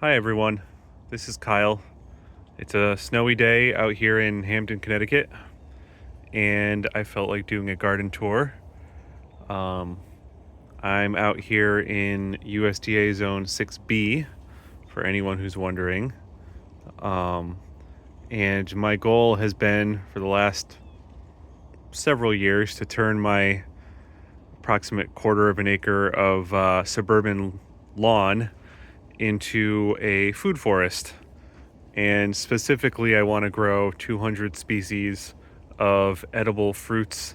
Hi everyone, this is Kyle. It's a snowy day out here in Hamden, Connecticut, and I felt like doing a garden tour. Um, I'm out here in USDA Zone 6B, for anyone who's wondering. Um, and my goal has been for the last several years to turn my approximate quarter of an acre of suburban lawn into a food forest. And specifically, I want to grow 200 species of edible fruits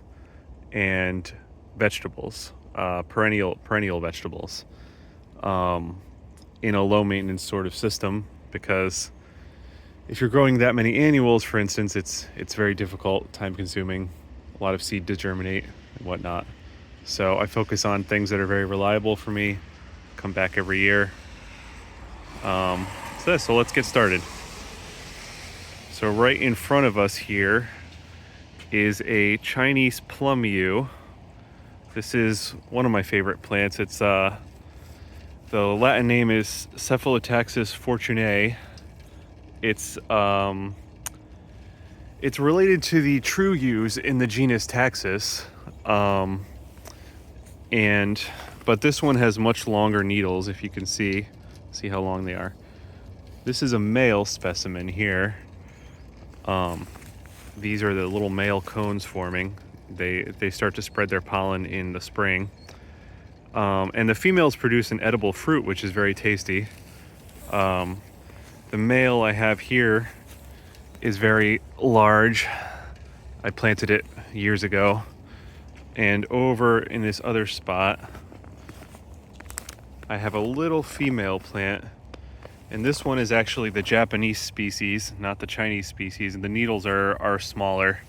and vegetables, perennial vegetables, um, in a low maintenance sort of system. Because if you're growing that many annuals, for instance, it's very difficult, time consuming, a lot of seed to germinate and whatnot. So I focus on things that are very reliable for me, come back every year. So let's get started. So right in front of us here is a Chinese plum yew. This is one of my favorite plants. It's the Latin name is Cephalotaxis fortunae. It's related to the true yews in the genus Taxus, but this one has much longer needles. If you can see how long they are. This is a male specimen here. These are the little male cones forming. They start to spread their pollen in the spring. And the females produce an edible fruit, which is very tasty. The male I have here is very large. I planted it years ago. And over in this other spot, I have a little female plant. And this one is actually the Japanese species, not the Chinese species. And the needles are smaller,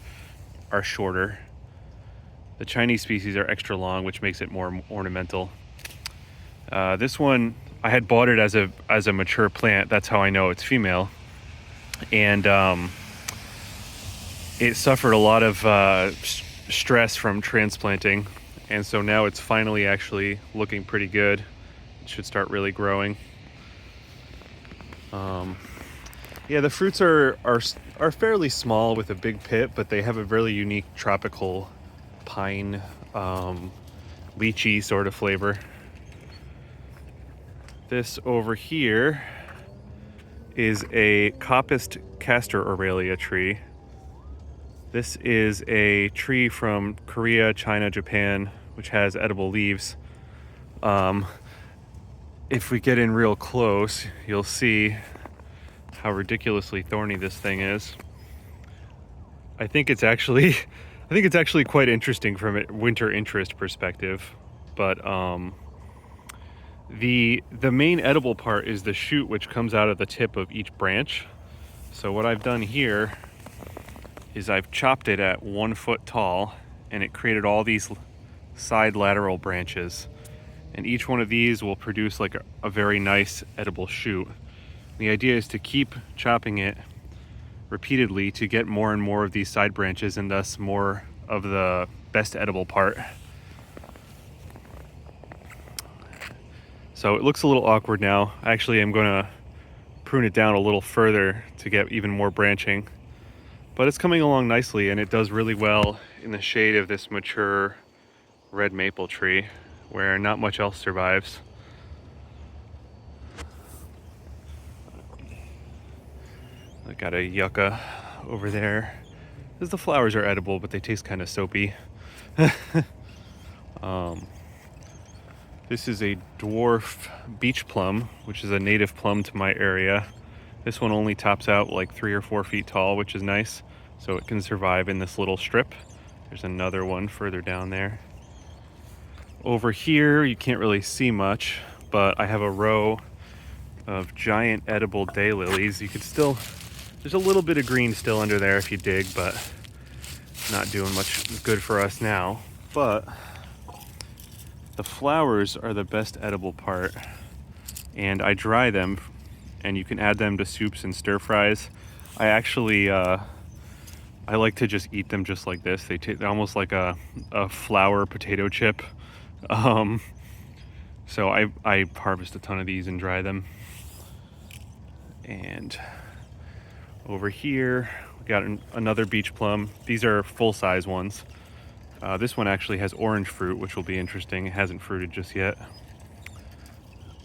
are shorter. The Chinese species are extra long, which makes it more ornamental. This one, I had bought it as a mature plant. That's how I know it's female. And it suffered a lot of stress from transplanting. And so now it's finally actually looking pretty good. It should start really growing. Yeah, the fruits are fairly small with a big pit, but they have a really unique tropical pine, lychee sort of flavor. This over here is a coppiced castor Aurelia tree. This is a tree from Korea, China, Japan, which has edible leaves. If we get in real close, you'll see how ridiculously thorny this thing is. I think it's actually quite interesting from a winter interest perspective, but the main edible part is the shoot, which comes out of the tip of each branch. So what I've done here is I've chopped it at 1 foot tall, and it created all these side lateral branches, and each one of these will produce like a very nice edible shoot. The idea is to keep chopping it repeatedly to get more and more of these side branches, and thus more of the best edible part. So it looks a little awkward now. Actually, I'm going to prune it down a little further to get even more branching. But it's coming along nicely, and it does really well in the shade of this mature red maple tree where not much else survives. I got a yucca over there. The flowers are edible, but they taste kind of soapy. This is a dwarf beach plum, which is a native plum to my area. This one only tops out like 3 or 4 feet tall, which is nice, so it can survive in this little strip. There's another one further down there. Over here, you can't really see much, but I have a row of giant edible daylilies. You could still, there's a little bit of green still under there if you dig, but not doing much good for us now. But the flowers are the best edible part, and I dry them, and you can add them to soups and stir fries. I actually I like to just eat them just like this. They're almost like a flour potato chip. So I harvest a ton of these and dry them. And over here, we got another beach plum. These are full-size ones. This one actually has orange fruit, which will be interesting. It hasn't fruited just yet.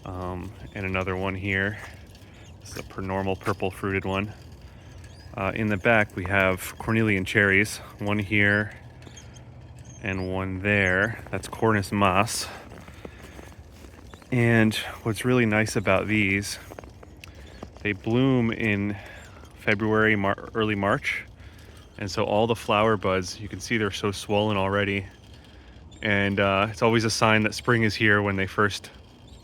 And another one here. This is a normal purple fruited one. In the back, we have cornelian cherries. One here and one there. That's Cornus moss. And what's really nice about these, they bloom in February, early March. And so all the flower buds, you can see they're so swollen already. And it's always a sign that spring is here when they first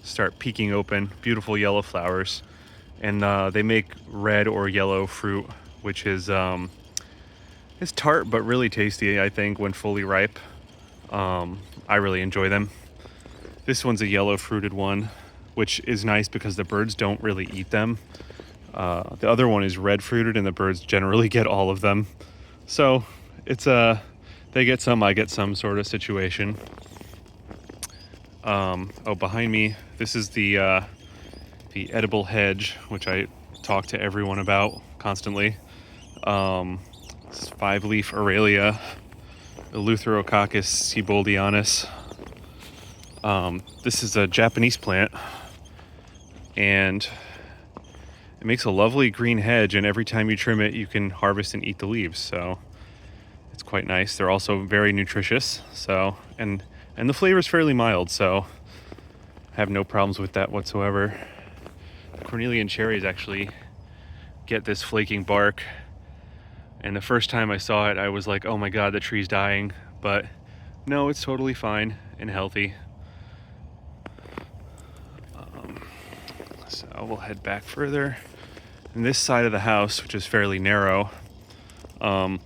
start peeking open. Beautiful yellow flowers. And they make red or yellow fruit, which is tart but really tasty, I think, when fully ripe. I really enjoy them. This one's a yellow fruited one, which is nice because the birds don't really eat them. The other one is red fruited and the birds generally get all of them. So it's they get some, I get some sort of situation. Behind me, this is the edible hedge, which I talk to everyone about constantly. This is 5-leaf Aurelia, Eleutherococcus sieboldii. This is a Japanese plant, and it makes a lovely green hedge, and every time you trim it, you can harvest and eat the leaves, so it's quite nice. They're also very nutritious, so and the flavor is fairly mild, so I have no problems with that whatsoever. The cornelian cherries actually get this flaking bark, and the first time I saw it, I was like, oh my god, the tree's dying, but no, it's totally fine and healthy. So we'll head back further. And this side of the house, which is fairly narrow, I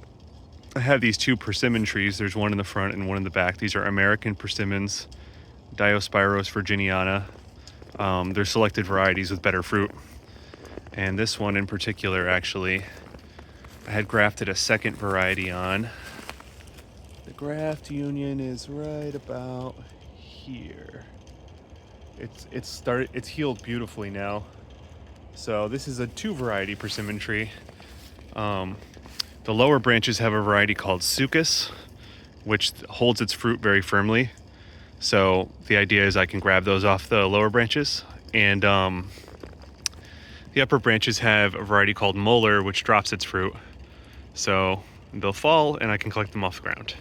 have these 2 persimmon trees. There's one in the front and one in the back. These are American persimmons, Diospyros virginiana. They're selected varieties with better fruit. And this one in particular, actually, I had grafted a second variety on. The graft union is right about here. It's healed beautifully now. So this is a 2 variety persimmon tree. The lower branches have a variety called Sucus, which holds its fruit very firmly. So the idea is I can grab those off the lower branches, and the upper branches have a variety called Molar, which drops its fruit. So they'll fall and I can collect them off the ground.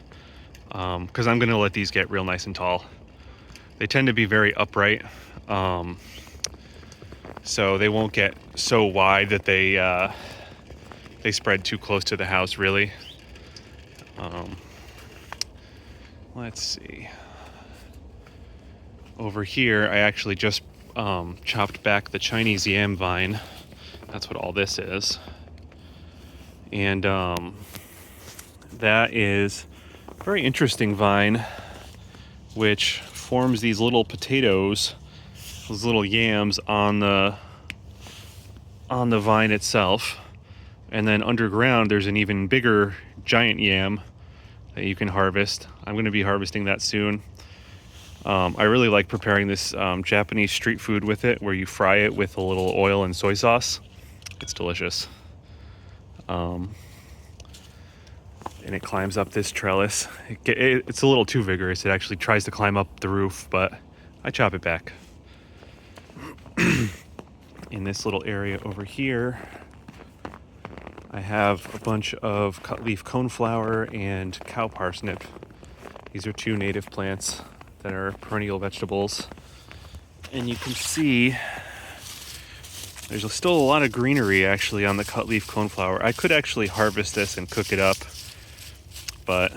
Because I'm going to let these get real nice and tall. They tend to be very upright, so they won't get so wide that they spread too close to the house, really. Let's see. Over here, I actually just chopped back the Chinese yam vine. That's what all this is. And that is a very interesting vine, which forms these little potatoes, those little yams on the vine itself. And then underground, there's an even bigger giant yam that you can harvest. I'm going to be harvesting that soon. I really like preparing this Japanese street food with it, where you fry it with a little oil and soy sauce. It's delicious. And it climbs up this trellis. It's a little too vigorous. It actually tries to climb up the roof, but I chop it back. In this little area over here, I have a bunch of cut leaf coneflower and cow parsnip. These are 2 native plants that are perennial vegetables. And you can see there's still a lot of greenery actually on the cut leaf coneflower. I could actually harvest this and cook it up, but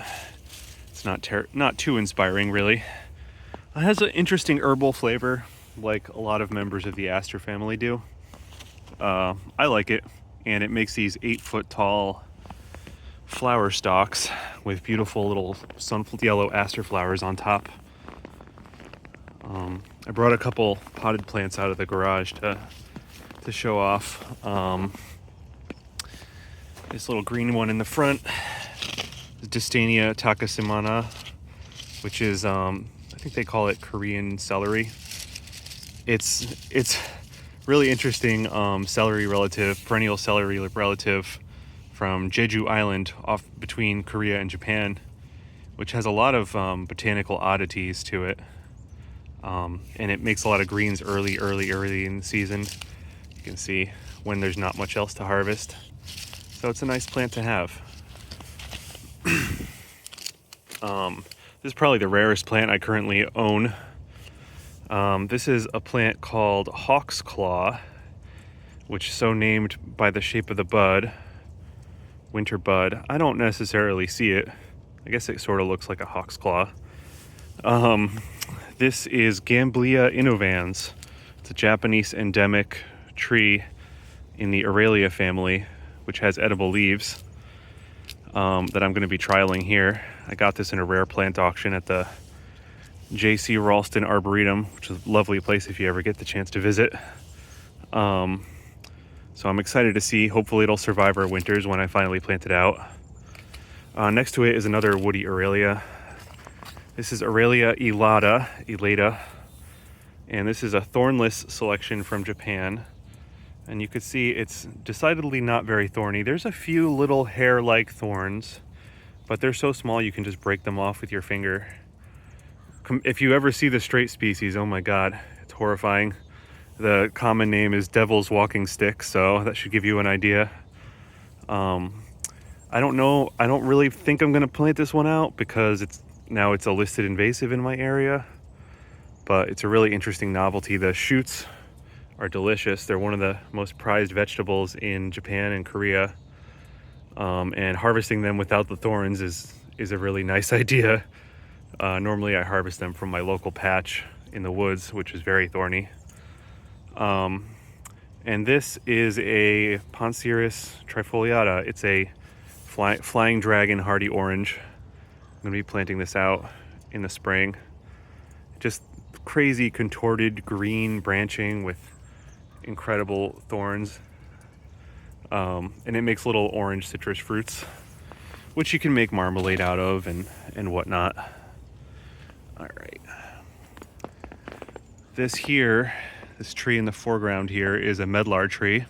it's not too inspiring, really. It has an interesting herbal flavor, like a lot of members of the aster family do. I like it, and it makes these 8-foot tall flower stalks with beautiful little yellow aster flowers on top. I brought a couple potted plants out of the garage to show off. This little green one in the front, Distania takasimana, which is I think they call it Korean celery. It's really interesting celery relative, perennial celery relative from Jeju Island off between Korea and Japan, which has a lot of botanical oddities to it. And it makes a lot of greens early in the season. You can see when there's not much else to harvest. So it's a nice plant to have. This is probably the rarest plant I currently own. This is a plant called hawk's claw, which is so named by the shape of the bud, winter bud. I don't necessarily see it. I guess it sort of looks like a hawk's claw. This is Gamblia innovans. It's a Japanese endemic tree in the Aurelia family, which has edible leaves that I'm going to be trialing here. I got this in a rare plant auction at the J.C. Ralston Arboretum, which is a lovely place if you ever get the chance to visit. So I'm excited to see. Hopefully it'll survive our winters when I finally plant it out. Next to it is another woody Aurelia. This is Aurelia elata, and this is a thornless selection from Japan. And you can see it's decidedly not very thorny. There's a few little hair-like thorns, but they're so small you can just break them off with your finger. If you ever see the straight species, oh my god, it's horrifying. The common name is devil's walking stick, so that should give you an idea. I don't know, I don't really think I'm gonna plant this one out because it's a listed invasive in my area, but it's a really interesting novelty. The shoots are delicious. They're one of the most prized vegetables in Japan and Korea, and harvesting them without the thorns is a really nice idea. Normally I harvest them from my local patch in the woods, which is very thorny. And this is a Panseris trifoliata. It's a flying dragon hardy orange. I'm gonna be planting this out in the spring. Just crazy contorted green branching with incredible thorns. And it makes little orange citrus fruits, which you can make marmalade out of and whatnot. All right. This tree in the foreground here is a medlar tree.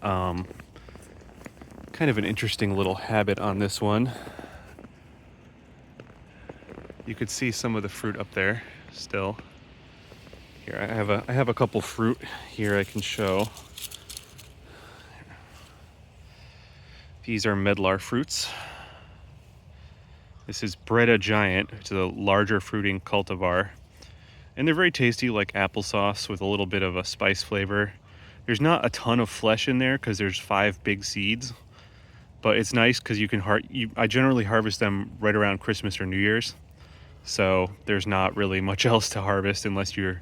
Kind of an interesting little habit on this one. You could see some of the fruit up there still. Here, I have a couple fruit here I can show. These are medlar fruits. This is Breda Giant, which is a larger fruiting cultivar. And they're very tasty, like applesauce with a little bit of a spice flavor. There's not a ton of flesh in there because there's 5 big seeds, but it's nice because you can I generally harvest them right around Christmas or New Year's. So there's not really much else to harvest unless you're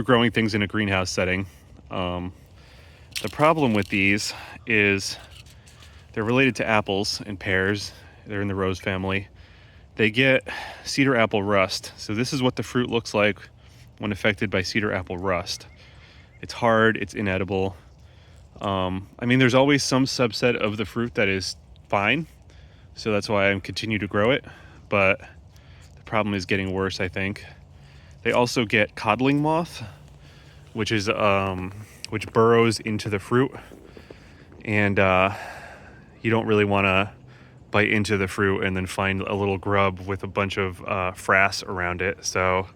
growing things in a greenhouse setting. The problem with these is they're related to apples and pears. They're in the rose family. They get cedar apple rust. So this is what the fruit looks like when affected by cedar apple rust. It's hard, it's inedible. I mean, there's always some subset of the fruit that is fine, so that's why I continue to grow it, but the problem is getting worse, I think. They also get codling moth, which burrows into the fruit, and you don't really want to bite into the fruit and then find a little grub with a bunch of frass around it. So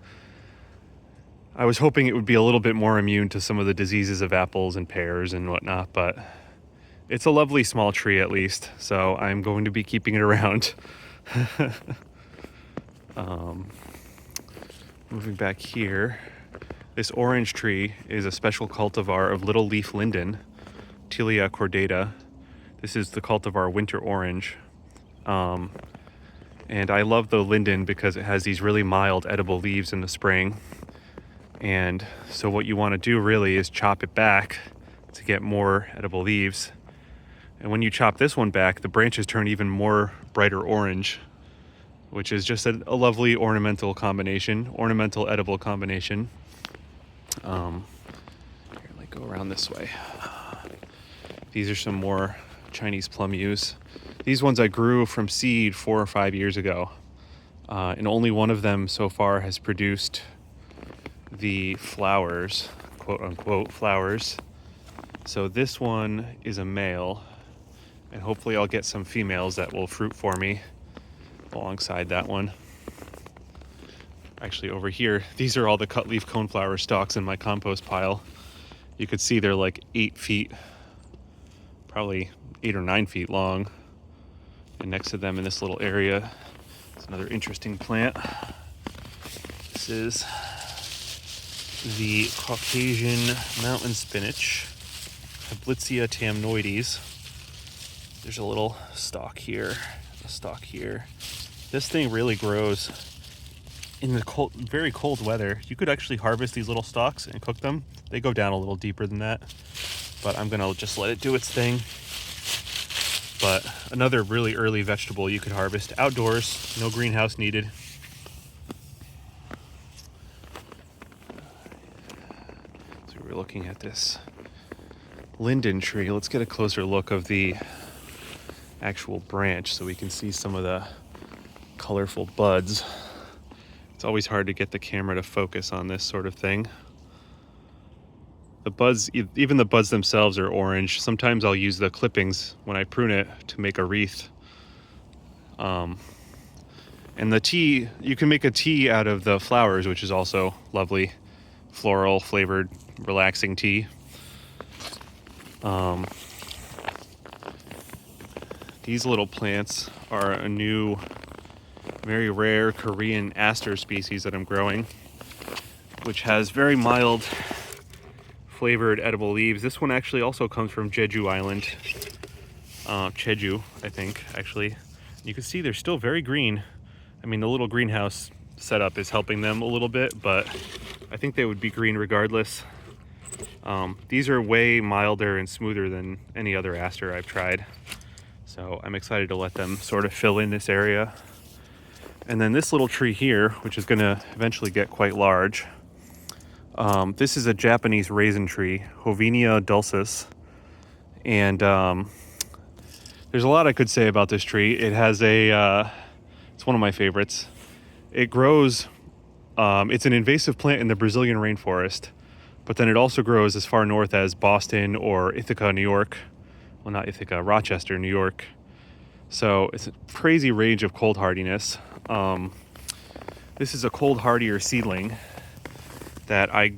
I was hoping it would be a little bit more immune to some of the diseases of apples and pears and whatnot, but it's a lovely small tree at least, so I'm going to be keeping it around. Moving back here, this orange tree is a special cultivar of little leaf linden, Tilia cordata. This is the cultivar winter orange. And I love the linden because it has these really mild edible leaves in the spring. And so what you want to do really is chop it back to get more edible leaves. And when you chop this one back, the branches turn even more brighter orange, which is just a lovely ornamental edible combination. Here, let me go around this way. These are some more Chinese plum-yews. These ones I grew from seed 4 or 5 years ago. And only one of them so far has produced the flowers. quote unquote flowers. So this one is a male, and hopefully I'll get some females that will fruit for me alongside that one. Actually, over here, these are all the cut leaf coneflower stalks in my compost pile. You could see they're like 8 feet, probably 8 or 9 feet long. And next to them in this little area is another interesting plant. This is the Caucasian mountain spinach, Hablitzia tamnoides. There's a little stalk here, a stalk here. This thing really grows in the cold, very cold weather. You could actually harvest these little stalks and cook them. They go down a little deeper than that, but I'm gonna just let it do its thing. But another really early vegetable you could harvest outdoors, no greenhouse needed. So we're looking at this linden tree. Let's get a closer look of the actual branch so we can see some of the colorful buds. It's always hard to get the camera to focus on this sort of thing. The buds, even the buds themselves are orange. Sometimes I'll use the clippings when I prune it to make a wreath. And the tea, you can make a tea out of the flowers, which is also lovely, floral flavored, relaxing tea. These little plants are a new, very rare Korean aster species that I'm growing, which has very mild flavored edible leaves. This one actually also comes from Jeju Island. Jeju, I think, actually. You can see they're still very green. I mean, the little greenhouse setup is helping them a little bit, but I think they would be green regardless. These are way milder and smoother than any other aster I've tried. So I'm excited to let them sort of fill in this area. And then this little tree here, which is gonna eventually get quite large. This is a Japanese raisin tree, Hovinia dulcis. And there's a lot I could say about this tree. It has it's one of my favorites. It grows, it's an invasive plant in the Brazilian rainforest, but then it also grows as far north as Boston or Ithaca, New York. Well, not Ithaca, Rochester, New York. So it's a crazy range of cold hardiness. This is a cold hardier seedling that I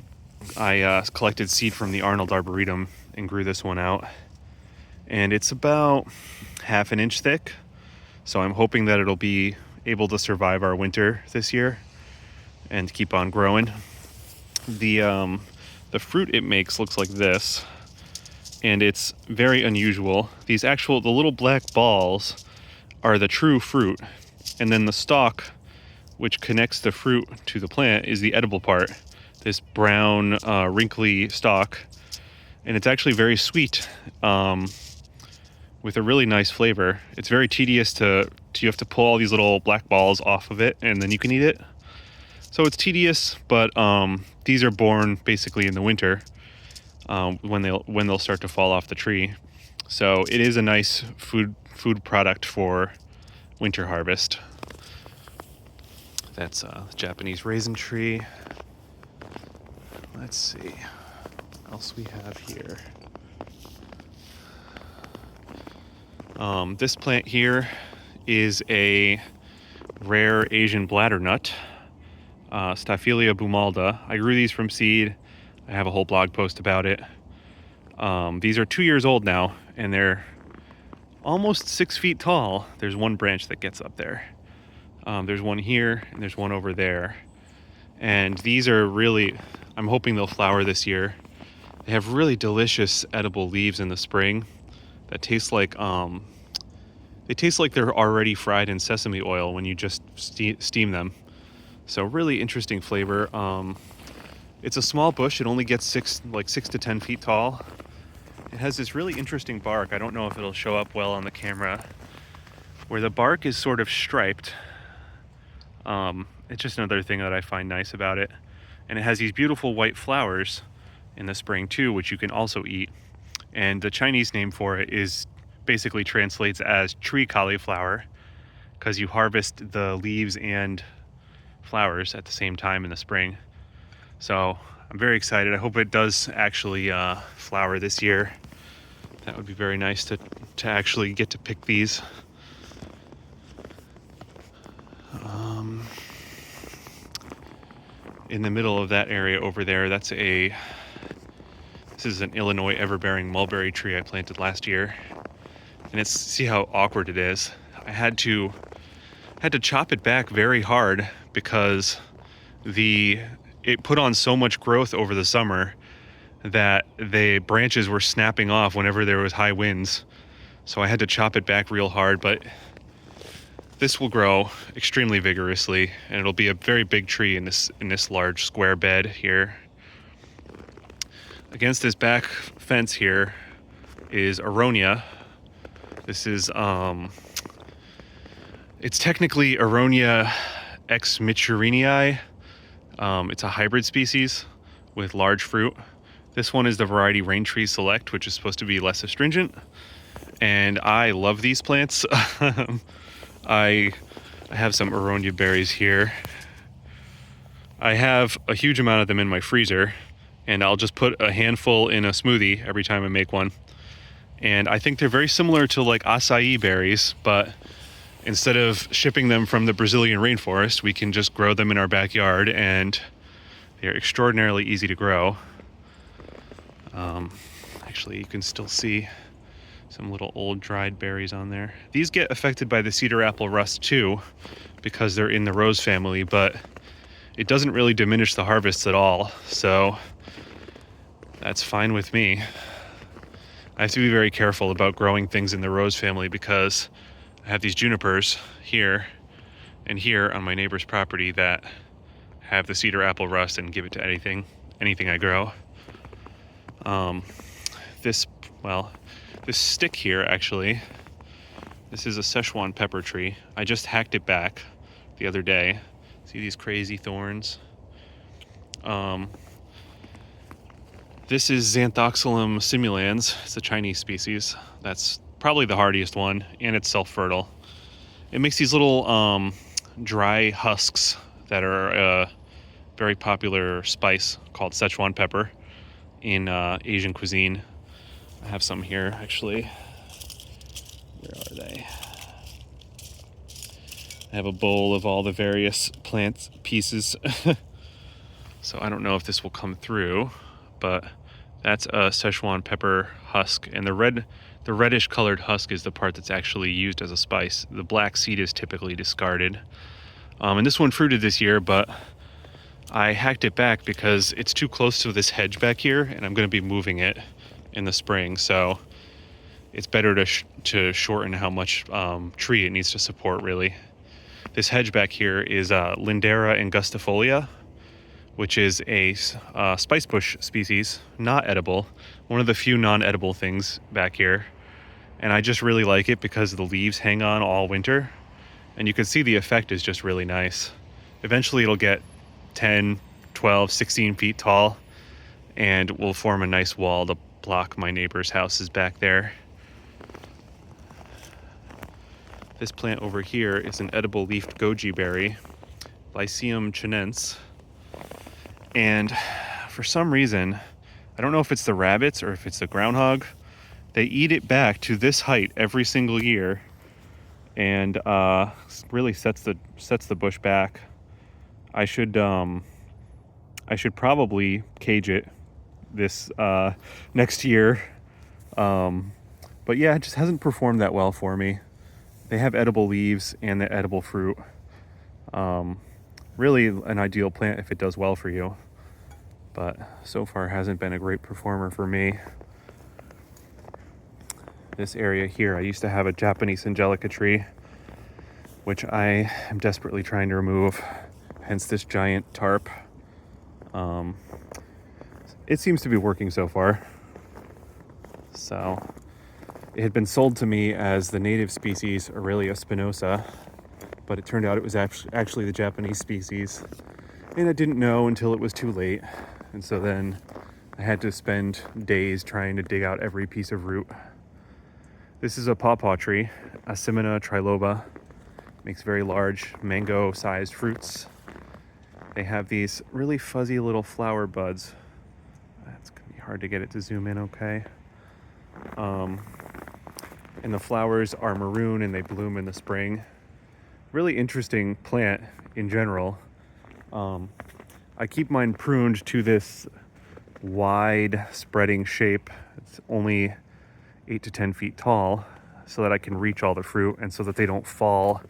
collected seed from the Arnold Arboretum and grew this one out. And it's about 1/2 inch thick. So I'm hoping that it'll be able to survive our winter this year and keep on growing. The fruit it makes looks like this, and it's very unusual. The little black balls are the true fruit, and then the stalk, which connects the fruit to the plant, is the edible part. This brown, wrinkly stalk, and it's actually very sweet, with a really nice flavor. It's very tedious you have to pull all these little black balls off of it, and then you can eat it. So it's tedious, but these are born basically in the winter, when they'll start to fall off the tree. So it is a nice food product for winter harvest. That's a Japanese raisin tree. Let's see what else we have here. This plant here is a rare Asian bladder nut, Staphylia bumalda. I grew these from seed. I have a whole blog post about it. These are 2 years old now, and they're almost 6 feet tall. There's one branch that gets up there. There's one here, and there's one over there. And these are really, I'm hoping they'll flower this year. They have really delicious edible leaves in the spring that taste like, they taste like they're already fried in sesame oil when you just steam them. So really interesting flavor. It's a small bush. It only gets 6 to 10 feet tall. It has this really interesting bark. I don't know if it'll show up well on the camera, where the bark is sort of striped. It's just another thing that I find nice about it. And it has these beautiful white flowers in the spring too, which you can also eat. And the Chinese name for it is basically translates as tree cauliflower, because you harvest the leaves and flowers at the same time in the spring. So I'm very excited. I hope it does actually flower this year. That would be very nice to actually get to pick these. In the middle of that area over there, this is an Illinois everbearing mulberry tree I planted last year. And see how awkward it is. I had to chop it back very hard because it put on so much growth over the summer that the branches were snapping off whenever there was high winds. So I had to chop it back real hard, but this will grow extremely vigorously, and it'll be a very big tree in this large square bed here. Against this back fence here is Aronia. This is it's technically Aronia ex Mitchellii. It's a hybrid species with large fruit. This one is the variety Rain Tree Select, which is supposed to be less astringent. And I love these plants. I have some Aronia berries here. I have a huge amount of them in my freezer, and I'll just put a handful in a smoothie every time I make one. And I think they're very similar to like acai berries, but instead of shipping them from the Brazilian rainforest, we can just grow them in our backyard, and they're extraordinarily easy to grow. Actually, you can still see some little old dried berries on there. These get affected by the cedar apple rust too, because they're in the rose family, but it doesn't really diminish the harvests at all, so that's fine with me. I have to be very careful about growing things in the rose family because I have these junipers here and here on my neighbor's property that have the cedar apple rust and give it to anything I grow. This stick here, actually, this is a Szechuan pepper tree. I just hacked it back the other day. See these crazy thorns? This is Xanthoxylum simulans. It's a Chinese species. That's probably the hardiest one, and it's self-fertile. It makes these little dry husks that are a very popular spice called Szechuan pepper in Asian cuisine. I have some here, actually. Where are they? I have a bowl of all the various plant pieces. So I don't know if this will come through, but that's a Szechuan pepper husk, and the reddish colored husk is the part that's actually used as a spice. The black seed is typically discarded. And this one fruited this year, but I hacked it back because it's too close to this hedge back here, and I'm going to be moving it in the spring, so it's better to shorten how much tree it needs to support, really. This hedge back here is Lindera angustifolia, which is a spice bush species, not edible, one of the few non-edible things back here. And I just really like it because the leaves hang on all winter, and you can see the effect is just really nice. Eventually it'll get 10, 12, 16 feet tall, and will form a nice wall to block my neighbor's houses back there. This plant over here is an edible leafed goji berry, Lycium chinense. And for some reason, I don't know if it's the rabbits or if it's the groundhog, they eat it back to this height every single year, and really sets the bush back. I should probably cage it this next year, but yeah, it just hasn't performed that well for me. They have edible leaves and the edible fruit. Really an ideal plant if it does well for you, but so far hasn't been a great performer for me. This area here, I used to have a Japanese angelica tree, which I am desperately trying to remove, hence this giant tarp. It seems to be working so far. So it had been sold to me as the native species Aurelia spinosa, but it turned out it was actually the Japanese species, and I didn't know until it was too late. And so then I had to spend days trying to dig out every piece of root. This is a pawpaw tree, Asimina triloba. Makes very large mango-sized fruits. They have these really fuzzy little flower buds. It's gonna be hard to get it to zoom in okay. And the flowers are maroon and they bloom in the spring. Really interesting plant in general. I keep mine pruned to this wide spreading shape. It's only 8 to 10 feet tall so that I can reach all the fruit and so that they don't fall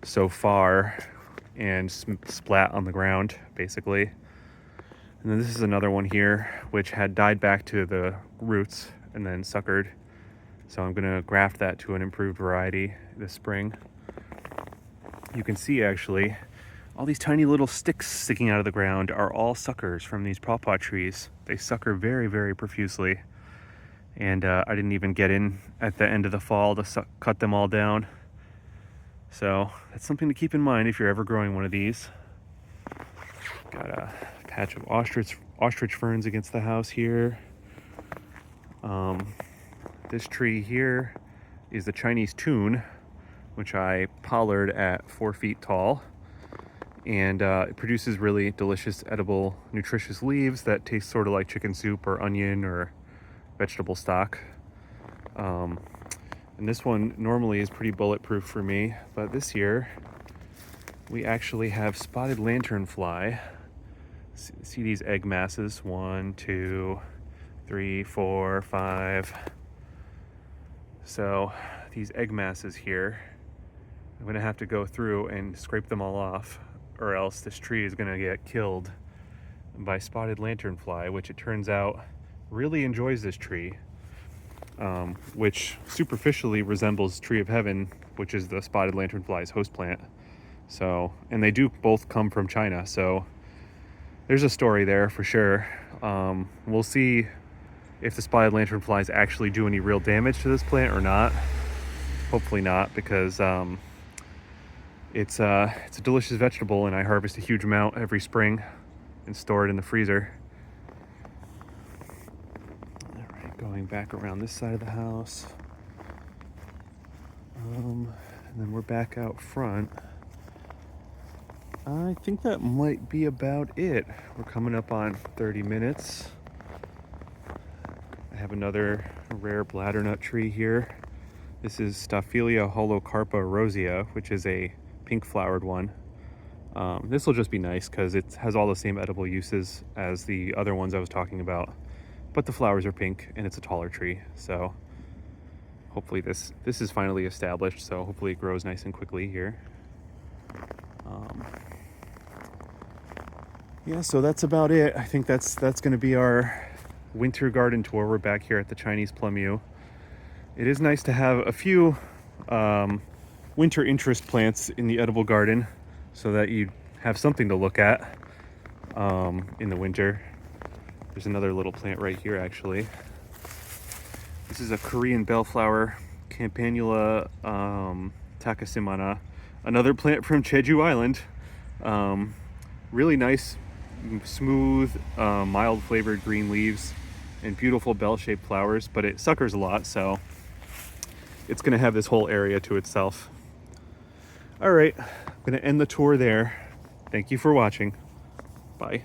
so far and splat on the ground, basically. And then this is another one here which had died back to the roots and then suckered. So I'm gonna graft that to an improved variety this spring. You can see actually all these tiny little sticks sticking out of the ground are all suckers from these pawpaw trees. They sucker very, very profusely. And I didn't even get in at the end of the fall to cut them all down. So that's something to keep in mind if you're ever growing one of these. Got a patch of ostrich ferns against the house here. This tree here is the Chinese tune, which I pollard at 4 feet tall. And it produces really delicious, edible, nutritious leaves that taste sort of like chicken soup or onion or vegetable stock. And this one normally is pretty bulletproof for me, but this year we actually have spotted lanternfly. See these egg masses? 1, 2, 3, 4, 5. So these egg masses here, I'm gonna have to go through and scrape them all off, or else this tree is gonna get killed by spotted lanternfly, which it turns out really enjoys this tree, which superficially resembles Tree of Heaven, which is the spotted lanternfly's host plant. So, and they do both come from China, so there's a story there for sure. We'll see if the spotted lanternflies actually do any real damage to this plant or not. Hopefully not, because it's a delicious vegetable and I harvest a huge amount every spring and store it in the freezer. All right, going back around this side of the house. And then we're back out front. I think that might be about it. We're coming up on 30 minutes. I have another rare bladdernut tree here. This is Staphylia holocarpa rosea, which is a pink flowered one. This will just be nice because it has all the same edible uses as the other ones I was talking about, but the flowers are pink and it's a taller tree. So hopefully this is finally established. So hopefully it grows nice and quickly here. Yeah, so that's about it. I think that's going to be our winter garden tour. We're back here at the Chinese Plum-U. It is nice to have a few winter interest plants in the edible garden so that you have something to look at in the winter. There's another little plant right here actually. This is a Korean bellflower, Campanula takasimana, another plant from Jeju Island. Really nice, smooth, mild flavored green leaves and beautiful bell-shaped flowers, but it suckers a lot, so it's gonna have this whole area to itself. All right, I'm gonna end the tour there. Thank you for watching. Bye.